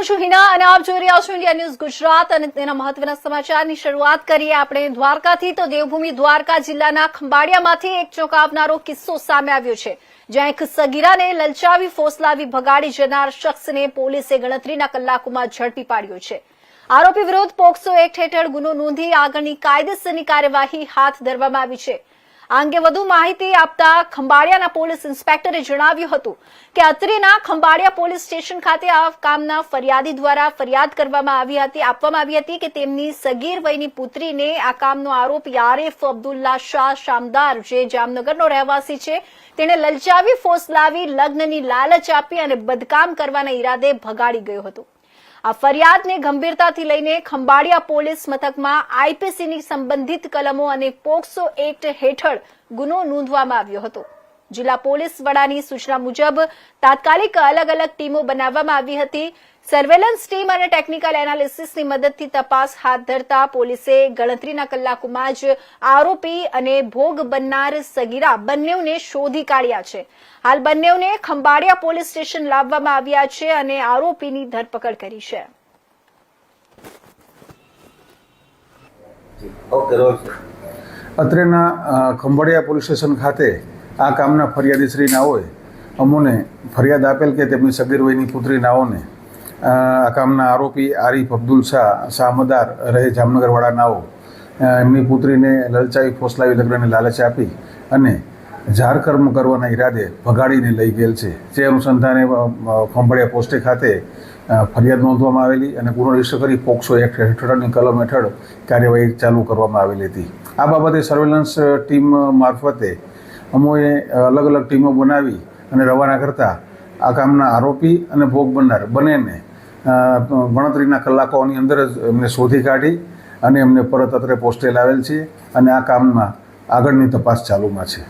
હું છું હિના અને આપ જોઈ રહ્યા છો ઇન્ડિયા ન્યૂઝ ગુજરાત અને તેના મહત્વના સમાચારની શરૂઆત કરીએ આપણે દ્વારકાથી। તો દેવભૂમિ દ્વારકા જિલ્લાના ખંભાળિયામાંથી એક ચોંકાવનારો કિસ્સો સામે આવ્યો છે, જ્યાં એક સગીરાને લલચાવી ફોસલાવી ભગાડી જનાર શખ્સને પોલીસે ગણતરીના કલાકોમાં ઝડપી પાડ્યો છે। આરોપી વિરુદ્ધ પોક્સો એક્ટ હેઠળ ગુનો નોંધી આગળની કાયદેસરની કાર્યવાહી હાથ ધરવામાં આવી છે। આ અંગે વધુ માહિતી આપતા ખંભાળિયાના પોલીસ ઇન્સ્પેક્ટરે જણાવ્યું હતું કે અત્રેના ખંભાળિયા પોલીસ સ્ટેશન ખાતે આ કામના ફરિયાદી દ્વારા ફરિયાદ આપવામાં આવી હતી કે તેમની સગીર વયની પુત્રીને આ કામનો આરોપી આરિફ અબ્દુલ્લા શાહ શામદાર, જે જામનગરનો રહેવાસી છે, તેણે લલચાવી ફોસલાવી લગ્નની લાલચ આપી અને બદકામ કરવાના ઈરાદે ભગાડી ગયો હતો। આ ફરિયાદને ગંભીરતાથી લઈને ખંભાળિયા પોલીસ મથકમાં આઈપીસીની સંબંધિત કલમો અને પોક્સો એક્ટ હેઠળ ગુનો નોંધવામાં આવ્યો હતો। જિલ્લા પોલીસ વડાની સૂચના મુજબ તાત્કાલિક અલગ અલગ ટીમો બનાવવામાં આવી હતી। સર્વેલન્સ ટીમ અને ટેકનિકલ એનાલિસિસની મદદથી તપાસ હાથ ધરતા પોલીસે ગણતરીના કલાકોમાં જ આરોપી અને ભોગ બનનાર સગીરા બંનેને શોધી કાઢ્યા છે। હાલ બંનેને ખંભાળિયા પોલીસ સ્ટેશન લાવવામાં આવ્યા છે અને આરોપીની ધરપકડ કરી છે। અત્રેના ખંભાળિયા પોલીસ સ્ટેશન ખાતે આ કામના ફરિયાદીશ્રી નાઓએ અમોને ફરિયાદ આપેલ કે તેમની સગીર વયની પુત્રી નાઓને આ કામના આરોપી આરિફ અબ્દુલ શાહ શામદાર રહે જામનગરવાળા નાઓ એમની પુત્રીને લલચાવી ફોસલાવી લગ્નની લાલચ આપી અને જારકર્મ કરવાના ઈરાદે ભગાડીને લઈ ગયેલ છે। જે અનુસંધાને ખંભાળિયા પોસ્ટે ખાતે ફરિયાદ નોંધવામાં આવેલી અને ગુનો રજીસ્ટર કરી પોક્સો એક્ટ હેઠળની કલમ હેઠળ કાર્યવાહી ચાલુ કરવામાં આવેલી હતી। આ બાબતે સર્વેલન્સ ટીમ મારફતે અમોએ અલગ અલગ ટીમો બનાવી અને રવાના કરતા આ કામના આરોપી અને ભોગ બનનાર બંનેને ગણતરીના કલાકોની અંદર જ એમને શોધી કાઢી અને એમને પરત અત્રે પોસ્ટે લાવેલ છે અને આ કામમાં આગળની તપાસ ચાલુમાં છે।